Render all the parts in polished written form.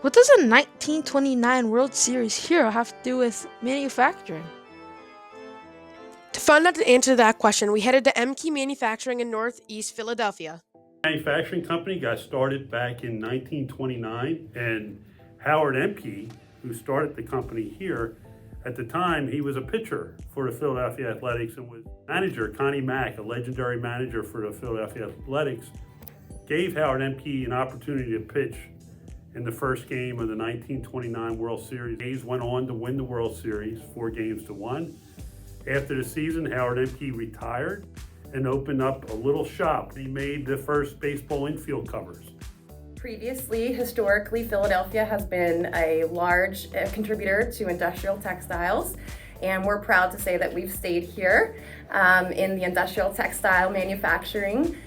What does a 1929 World Series hero have to do with manufacturing? To find out the answer to that question, we headed to M Key Manufacturing in Northeast Philadelphia. Manufacturing company got started back in 1929, and Howard Emke, who started the company here, at the time he was a pitcher for the Philadelphia Athletics, and was manager Connie Mack, a legendary manager for the Philadelphia Athletics, gave Howard Emke an opportunity to pitch in the first game of the 1929 World Series. The A's went on to win the World Series 4-1. After the season, Howard Emke retired and opened up a little shop. He made the first baseball infield covers. Previously, historically, Philadelphia has been a large contributor to industrial textiles, and we're proud to say that we've stayed here in the industrial textile manufacturing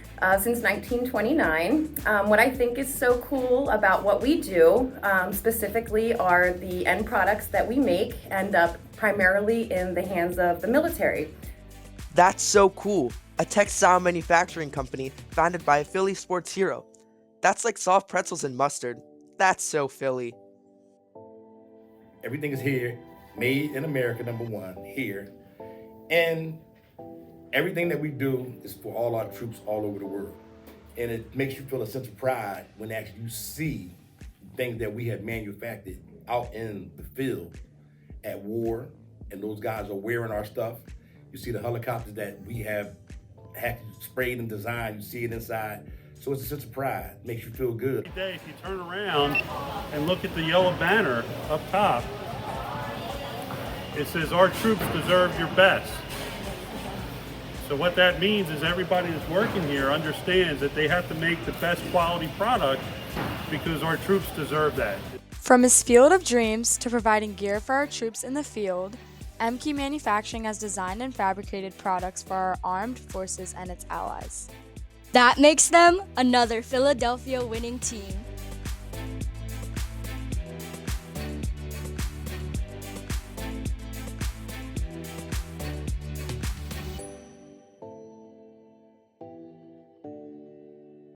since 1929. What I think is so cool about what we do specifically are the end products that we make end up primarily in the hands of the military. That's so cool. A textile manufacturing company founded by a Philly sports hero. That's like soft pretzels and mustard. That's so Philly. Everything is here, made in America, number one, here. And everything that we do is for all our troops all over the world. And it makes you feel a sense of pride when actually you see things that we have manufactured out in the field at war, and those guys are wearing our stuff. You see the helicopters that we have had sprayed and designed, you see it inside. So it's a sense of pride, makes you feel good. Every day, if you turn around and look at the yellow banner up top, it says, "Our troops deserve your best." So what that means is everybody that's working here understands that they have to make the best quality product because our troops deserve that. From his field of dreams to providing gear for our troops in the field, M Key Manufacturing has designed and fabricated products for our armed forces and its allies. That makes them another Philadelphia winning team.